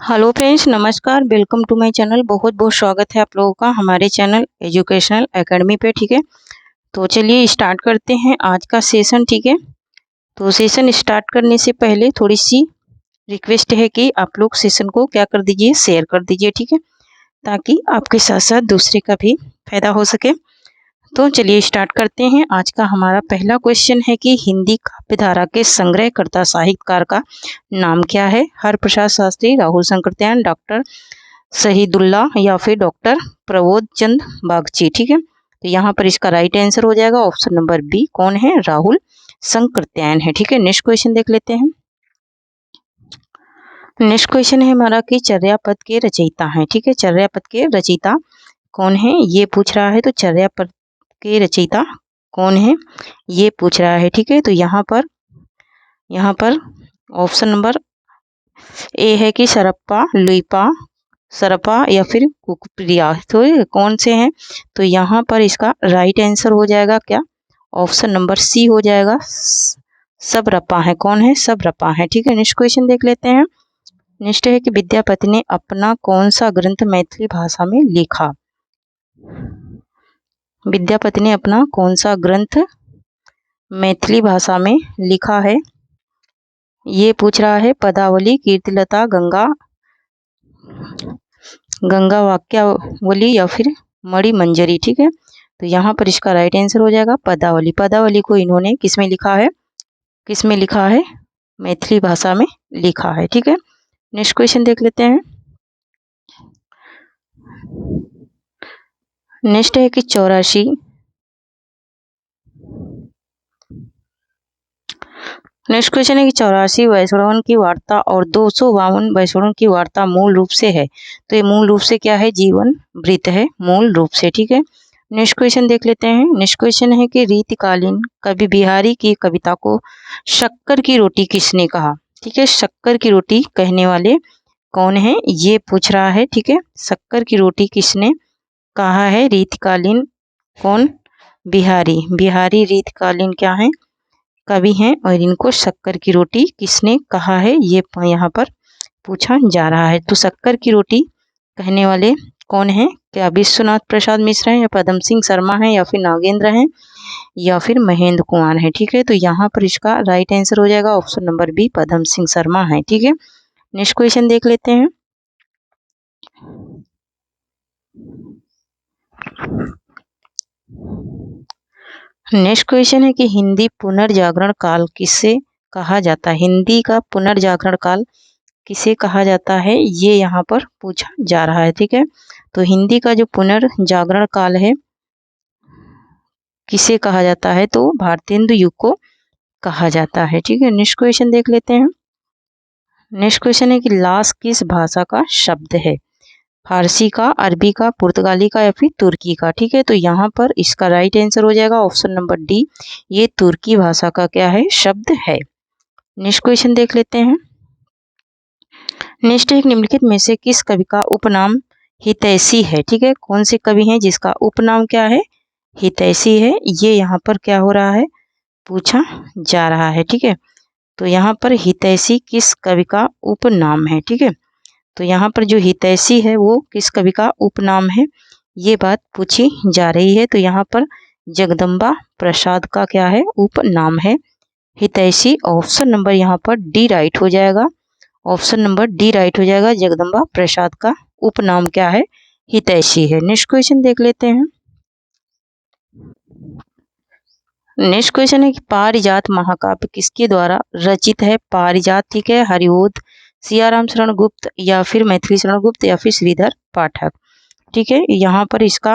Hello friends, नमस्कार। Welcome to my channel. बहुत बहुत स्वागत है आप लोगों का हमारे चैनल एजुकेशनल एकेडमी पे। ठीक है, तो चलिए स्टार्ट करते हैं आज का सेशन। ठीक है, तो सेशन स्टार्ट करने से पहले थोड़ी सी रिक्वेस्ट है कि आप लोग सेशन को क्या कर दीजिए, शेयर कर दीजिए। ठीक है, ताकि आपके साथ साथ दूसरे का भी फायदा हो सके। तो चलिए स्टार्ट करते हैं। आज का हमारा पहला क्वेश्चन है कि हिंदी काव्य धारा के संग्रहकर्ता साहित्यकार का नाम क्या है? हरप्रसाद शास्त्री, राहुल शंकरदयाल, डॉक्टर शहीदुल्लाह या फिर डॉक्टर प्रबोध चंद बागची। ठीक है, तो यहाँ पर इसका राइट आंसर हो जाएगा ऑप्शन नंबर बी। कौन है? राहुल शंकरदयाल है। ठीक है, नेक्स्ट क्वेश्चन देख लेते हैं। नेक्स्ट क्वेश्चन है हमारा कि चर्यापद के रचयिता हैं। ठीक है, चर्यापद के रचयिता कौन है ये पूछ रहा है। तो चर्यापद के रचयिता कौन है ये पूछ रहा है। ठीक है, तो यहाँ पर ऑप्शन नंबर ए है कि सरप्पा, लुइपा, सरपा या फिर कुकप्रिया। तो कौन से हैं? तो यहाँ पर इसका राइट आंसर हो जाएगा क्या? ऑप्शन नंबर सी हो जाएगा, सबरपा है। कौन है? सबरपा है। ठीक है, नेक्स्ट क्वेश्चन देख लेते हैं। नेक्स्ट है कि विद्यापति ने अपना कौन सा ग्रंथ मैथिली भाषा में लिखा? विद्यापति ने अपना कौन सा ग्रंथ मैथिली भाषा में लिखा है ये पूछ रहा है। पदावली, कीर्तिलता, गंगा वाक्यावली या फिर मणिमंजरी। ठीक है, तो यहाँ पर इसका राइट आंसर हो जाएगा पदावली। पदावली को इन्होंने किसमें लिखा है? किसमें लिखा है? मैथिली भाषा में लिखा है। ठीक है, नेक्स्ट क्वेश्चन देख लेते हैं। नेक्स्ट है कि 84 नेक्स्ट क्वेश्चन है कि 84 वैष्णवन की वार्ता और 252 वैष्णवन की वार्ता मूल रूप से है। तो ये मूल रूप से क्या है? जीवन वृत्त है मूल रूप से। ठीक है, नेक्स्ट क्वेश्चन देख लेते हैं। नेक्स्ट क्वेश्चन है कि रीतिकालीन कवि बिहारी की कविता को शक्कर की रोटी किसने कहा? ठीक है, शक्कर की रोटी कहने वाले कौन है ये पूछ रहा है। ठीक है, शक्कर की रोटी किसने कहा है? रीतिकालीन कौन? बिहारी रीतिकालीन क्या है? कवि हैं और इनको शक्कर की रोटी किसने कहा है ये यहाँ पर पूछा जा रहा है। तो शक्कर की रोटी कहने वाले कौन है? क्या विश्वनाथ प्रसाद मिश्र हैं या पदम सिंह शर्मा हैं या फिर नागेंद्र हैं या फिर महेंद्र कुमार हैं? ठीक है, तो यहाँ पर इसका राइट आंसर हो जाएगा option number B, Padam Singh Sharma है। ठीक है, नेक्स्ट क्वेश्चन देख लेते हैं। नेक्स्ट क्वेश्चन है कि हिंदी पुनर्जागरण काल किसे कहा जाता है? हिंदी का पुनर्जागरण काल किसे कहा जाता है ये यहाँ पर पूछा जा रहा है। ठीक है, तो हिंदी का जो पुनर्जागरण काल है किसे कहा जाता है? तो भारतेंदु युग को कहा जाता है। ठीक है, नेक्स्ट क्वेश्चन देख लेते हैं। नेक्स्ट क्वेश्चन है कि लाश किस भाषा का शब्द है? फारसी का, अरबी का, पुर्तगाली का या फिर तुर्की का? ठीक है, तो यहाँ पर इसका राइट आंसर हो जाएगा ऑप्शन नंबर डी, ये तुर्की भाषा का क्या है? शब्द है। नेक्स्ट क्वेश्चन देख लेते हैं। नेक्स्ट एक निम्नलिखित में से किस कवि का उपनाम हितैषी है? ठीक है, कौन से कवि हैं जिसका उपनाम क्या है? हितैषी है। ये यहाँ पर क्या हो रहा है? पूछा जा रहा है। ठीक है, तो यहाँ पर हितैषी किस कवि का उपनाम है? ठीक है, तो यहाँ पर जो हितैषी है वो किस कवि का उपनाम है ये बात पूछी जा रही है। तो यहाँ पर जगदम्बा प्रसाद का क्या है? उपनाम है हितैषी। ऑप्शन नंबर यहाँ पर डी राइट हो जाएगा। ऑप्शन नंबर डी राइट हो जाएगा। जगदम्बा प्रसाद का उपनाम क्या है? हितैषी है। नेक्स्ट क्वेश्चन देख लेते हैं। नेक्स्ट क्वेश्चन है कि पारिजात महाकाव्य किसके द्वारा रचित है? पारिजात, ठीक है, हरिओद, सियाराम शरण गुप्त या फिर मैथिली शरण गुप्त या फिर श्रीधर पाठक। ठीक है, यहाँ पर इसका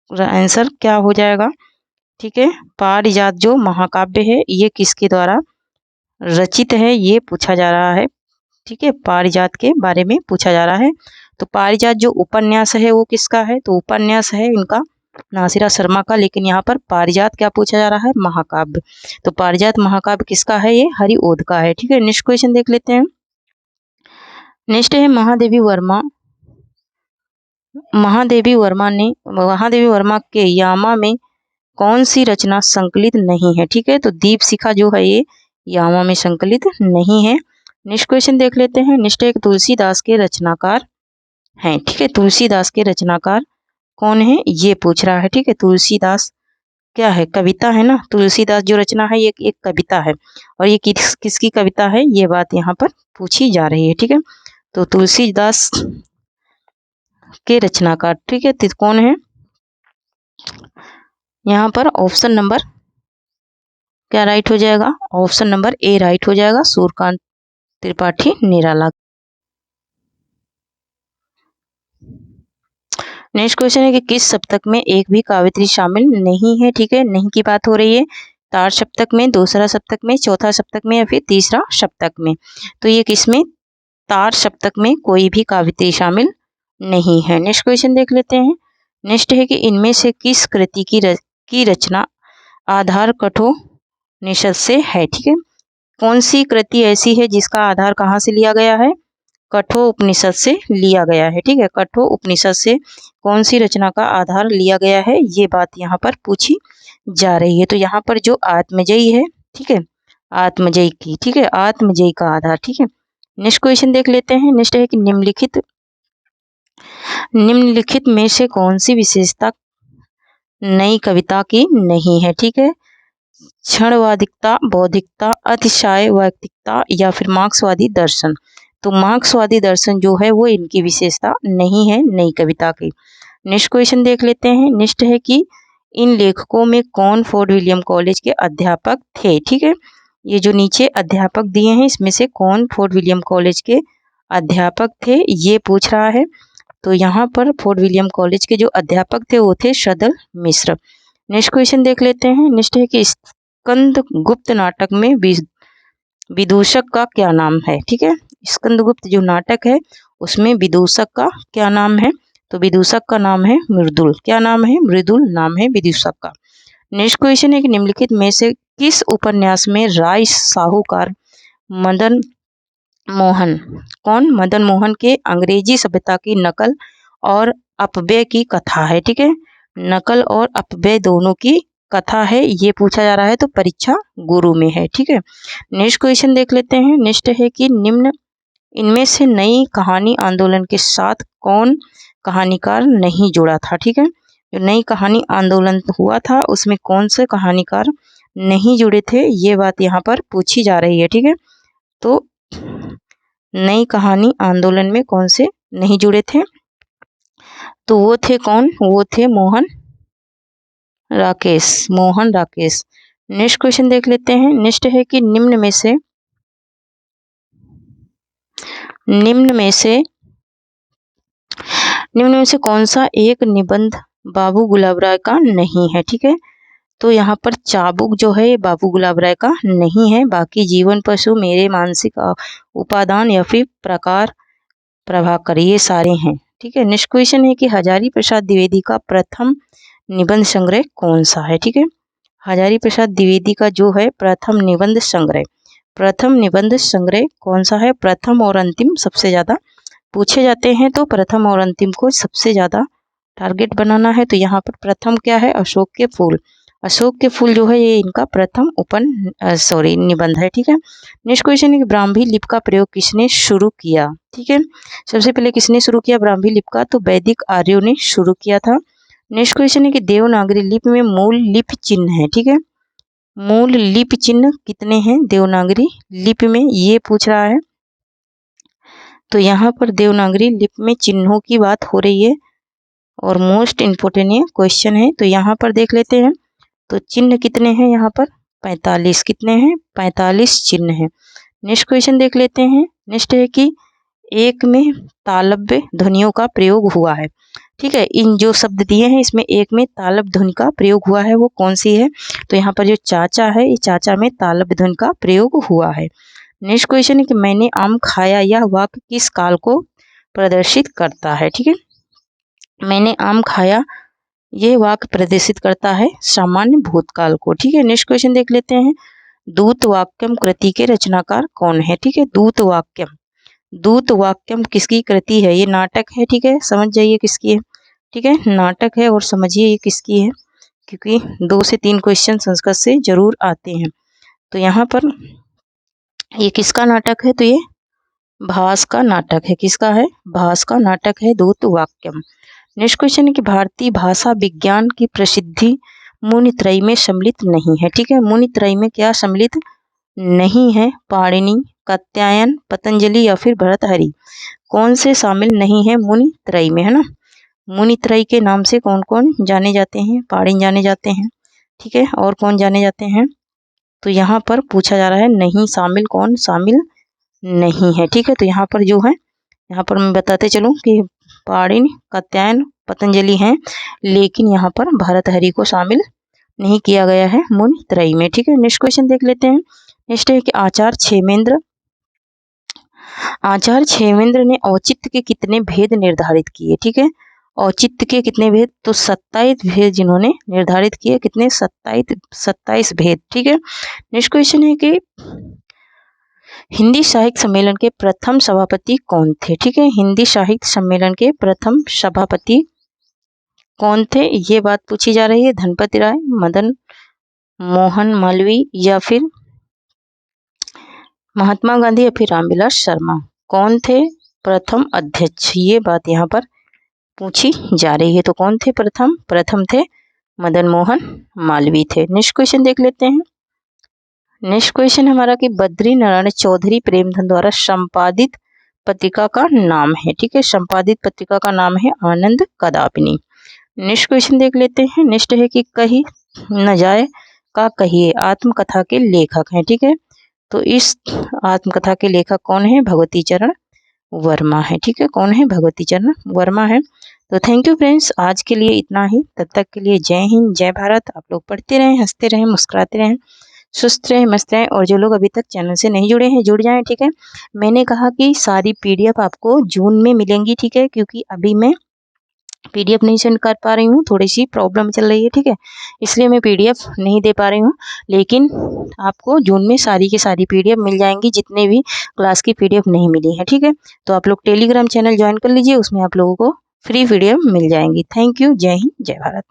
आंसर क्या हो जाएगा? ठीक है, पारिजात जो महाकाव्य है ये किसके द्वारा रचित है ये पूछा जा रहा है। ठीक है, पारिजात के बारे में पूछा जा रहा है। तो पारिजात जो उपन्यास है वो किसका है? तो उपन्यास है इनका नासिरा शर्मा का, लेकिन यहाँ पर पारिजात क्या पूछा जा रहा है? महाकाव्य। तो पारिजात महाकाव्य किसका है? ये हरिओद का है। ठीक है, नेक्स्ट क्वेश्चन देख लेते हैं। नेक्स्ट है महादेवी वर्मा के यामा में कौन सी रचना संकलित नहीं है? ठीक है, तो दीप शिखा जो है ये यामा में संकलित नहीं है। नेक्स्ट क्वेश्चन देख लेते हैं। नेक्स्ट एक तुलसीदास के रचनाकार हैं, ठीक है। तुलसीदास के रचनाकार कौन है ये पूछ रहा है, ठीक है। तुलसीदास क्या है, कविता है ना। तुलसीदास जो रचना है ये एक कविता है, और ये किसकी कविता है ये बात यहाँ पर पूछी जा रही है, ठीक है। तो तुलसीदास के रचनाकार, ठीक है, तो कौन है यहाँ पर? ऑप्शन नंबर क्या राइट हो जाएगा? ऑप्शन नंबर ए राइट हो जाएगा, सूर्यकांत त्रिपाठी निराला। नेक्स्ट क्वेश्चन है कि किस सप्तक में एक भी काव्यत्री शामिल नहीं है, ठीक है। नहीं की बात हो रही है। तार सप्तक में, दूसरा सप्तक में, चौथा सप्तक में या फिर तीसरा सप्तक में? तो ये किसमें? तार सप्तक में कोई भी काव्यत्री शामिल नहीं है। नेक्स्ट क्वेश्चन देख लेते हैं। नेक्स्ट है कि इनमें से किस कृति की रचना आधार कठोपनिषद से है, ठीक है। कौन सी कृति ऐसी है जिसका आधार कहाँ से लिया गया है? कठोपनिषद से लिया गया है, ठीक है। कठोपनिषद से कौन सी रचना का आधार लिया गया है ये बात यहाँ पर पूछी जा रही है। तो यहाँ पर जो आत्मजयी है, ठीक है, आत्मजयी की, ठीक है, आत्मजयी का आधार, ठीक है। नेक्स्ट क्वेश्चन देख लेते हैं। नेक्स्ट है कि निम्नलिखित में से कौन सी विशेषता नई कविता की नहीं है, ठीक है। क्षणवादिकता, बौद्धिकता, अतिशय वैयक्तिकता या फिर मार्क्सवादी दर्शन? तो मार्क्सवादी दर्शन जो है वो इनकी विशेषता नहीं है नई कविता की। नेक्स्ट क्वेश्चन देख लेते हैं। नेक्स्ट है कि इन लेखकों में कौन फोर्ट विलियम कॉलेज के अध्यापक थे, ठीक है। ये जो नीचे अध्यापक दिए हैं इसमें से कौन फोर्ट विलियम कॉलेज के अध्यापक थे ये पूछ रहा है। तो यहाँ पर फोर्ट विलियम कॉलेज के जो अध्यापक थे वो थे सदल मिश्र। नेक्स्ट क्वेश्चन देख लेते हैं। नेक्स्ट है कि स्कंदगुप्त नाटक में विदूषक का क्या नाम है, ठीक है। स्कंदगुप्त जो नाटक है उसमें विदूषक का क्या नाम है? तो विदूषक का नाम है मृदुल। क्या नाम है? मृदुल नाम है विदूषक का। नेक्स्ट क्वेश्चन है कि निम्नलिखित में से किस उपन्यास में राय साहूकार मदन मोहन, कौन? मदन मोहन के अंग्रेजी सभ्यता की नकल और अपव्यय की कथा है, ठीक है। नकल और अपव्यय दोनों की कथा है ये पूछा जा रहा है, तो परीक्षा गुरु में है, ठीक है। नेक्स्ट क्वेश्चन देख लेते हैं। नेक्स्ट है कि इनमें से नई कहानी आंदोलन के साथ कौन कहानीकार नहीं जुड़ा था, ठीक है। जो नई कहानी आंदोलन हुआ था उसमें कौन से कहानीकार नहीं जुड़े थे ये बात यहाँ पर पूछी जा रही है, ठीक है। तो नई कहानी आंदोलन में कौन से नहीं जुड़े थे? तो वो थे कौन? वो थे मोहन राकेश। नेक्स्ट क्वेश्चन देख लेते हैं। नेक्स्ट है कि निम्न में से कौन सा एक निबंध बाबू गुलाब राय का नहीं है, ठीक है। तो यहाँ पर चाबुक जो है बाबू गुलाब राय का नहीं है। बाकी जीवन पशु, मेरे मानसिक उपादान या फिर प्रकार प्रभाकर ये सारे हैं, ठीक है। नेक्स्ट क्वेश्चन है कि हजारी प्रसाद द्विवेदी का प्रथम निबंध संग्रह कौन सा है, ठीक है। हजारी प्रसाद द्विवेदी का जो है प्रथम निबंध संग्रह कौन सा है? प्रथम और अंतिम सबसे ज़्यादा पूछे जाते हैं, तो प्रथम और अंतिम को सबसे ज़्यादा टारगेट बनाना है। तो यहाँ पर प्रथम क्या है? अशोक के फूल। अशोक के फूल जो है ये इनका प्रथम निबंध है, ठीक है। नेक्स्ट क्वेश्चन है कि ब्राह्मी लिपि का प्रयोग किसने शुरू किया, ठीक है। सबसे पहले किसने शुरू किया ब्राह्मी लिपि का? तो वैदिक आर्यों ने शुरू किया था। नेक्स्ट क्वेश्चन है कि देवनागरी लिपि में मूल लिपि चिन्ह है, ठीक है। मूल लिपि चिन्ह कितने हैं देवनागरी लिपि में ये पूछ रहा है। तो यहाँ पर देवनागरी लिपि में चिन्हों की बात हो रही है और मोस्ट इम्पोर्टेंट ये क्वेश्चन है। तो यहाँ पर देख लेते हैं। तो चिन्ह कितने हैं यहाँ पर? 45। कितने हैं? 45 चिन्ह हैं। नेक्स्ट क्वेश्चन देख लेते हैं। नेक्स्ट है कि एक में तालव्य ध्वनियों का प्रयोग हुआ है, ठीक है। इन जो शब्द दिए हैं इसमें एक में तालव्य ध्वनि का प्रयोग हुआ है, वो कौन सी है? तो यहाँ पर जो चाचा है ये चाचा में तालव्य ध्वनि का प्रयोग हुआ है। नेक्स्ट क्वेश्चन है कि मैंने आम खाया, यह वाक्य किस काल को प्रदर्शित करता है, ठीक है। मैंने आम खाया ये वाक्य प्रदर्शित करता है सामान्य भूतकाल को, ठीक है। नेक्स्ट क्वेश्चन देख लेते हैं। दूत वाक्यम कृति के रचनाकार कौन है, ठीक है। दूत वाक्यम किसकी कृति है? ये नाटक है, ठीक है। समझ जाइए किसकी है, ठीक है। नाटक है और समझिए ये किसकी है, क्योंकि 2 से 3 क्वेश्चन संस्कृत से जरूर आते हैं। तो यहाँ पर ये किसका नाटक है? तो ये भास का नाटक है। किसका है? भास का नाटक है। दूत वाक्यम। नेक्स्ट क्वेश्चन है कि भारतीय भाषा विज्ञान की प्रसिद्धि मुनित्रय में सम्मिलित नहीं है। ठीक है, मुनित्रय में क्या सम्मिलित नहीं है? पाणिनि, कात्यायन, पतंजलि या फिर भर्तृहरि, कौन से शामिल नहीं है मुनित्रय में, है ना। मुनित्रय के नाम से कौन कौन जाने जाते हैं? पाणिनि जाने जाते हैं, ठीक है, और कौन जाने जाते हैं? तो यहाँ पर पूछा जा रहा है नहीं शामिल, कौन शामिल नहीं है। ठीक है, तो यहाँ पर जो है, यहाँ पर मैं बताते चलूँ कि पाणिनि, कात्यायन, पतंजलि हैं, लेकिन यहाँ पर भर्तृहरि को शामिल नहीं किया गया है मुनित्रय में। ठीक है, नेक्स्ट क्वेश्चन देख लेते हैं। नेक्स्ट है कि आचार्य क्षेमेंद्र ने औचित्य के कितने भेद निर्धारित किए? ठीक है, औचित्य के कितने भेद? तो 27 भेद जिन्होंने निर्धारित किए। कितने? 27 भेद। ठीक है, नेक्स्ट क्वेश्चन है कि हिंदी साहित्य सम्मेलन के प्रथम सभापति कौन थे? ठीक है, हिंदी साहित्य सम्मेलन के प्रथम सभापति कौन थे? ये बात पूछी जा रही है। धनपति राय, मदन मोहन मालवीय या फिर महात्मा गांधी या फिर रामविलास शर्मा, कौन थे प्रथम अध्यक्ष? ये बात यहाँ पर पूछी जा रही है। तो कौन थे प्रथम? प्रथम थे मदन मोहन मालवीय थे। नेक्स्ट क्वेश्चन देख लेते हैं। नेक्स्ट क्वेश्चन हमारा कि बद्री नारायण चौधरी प्रेमधन द्वारा संपादित पत्रिका का नाम है। ठीक है, संपादित पत्रिका का नाम है आनंद कदापिनी। नेक्स्ट क्वेश्चन देख लेते हैं। नेक्स्ट है कि कही न जाए का कहिए आत्मकथा के लेखक हैं। ठीक है, तो इस आत्मकथा के लेखक कौन है? भगवती चरण वर्मा है। ठीक है, कौन है? भगवती चरण वर्मा है। तो थैंक यू फ्रेंड्स, आज के लिए इतना ही। तब तक के लिए जय हिंद, जय भारत। आप लोग पढ़ते रहें, हंसते रहें, मुस्कुराते रहें, सुस्त रहें, मस्त रहें, और जो लोग अभी तक चैनल से नहीं जुड़े हैं जुड़ जाएं। ठीक है, मैंने कहा कि सारी PDF आपको जून में मिलेंगी। ठीक है, क्योंकि अभी मैं PDF नहीं सेंड कर पा रही हूँ, थोड़ी सी प्रॉब्लम चल रही है। ठीक है, इसलिए मैं PDF नहीं दे पा रही हूँ, लेकिन आपको जून में सारी की सारी PDF मिल जाएंगी, जितने भी क्लास की PDF नहीं मिली है। ठीक है, तो आप लोग टेलीग्राम चैनल ज्वाइन कर लीजिए, उसमें आप लोगों को फ्री PDF मिल जाएंगी। थैंक यू, जय हिंद, जय भारत।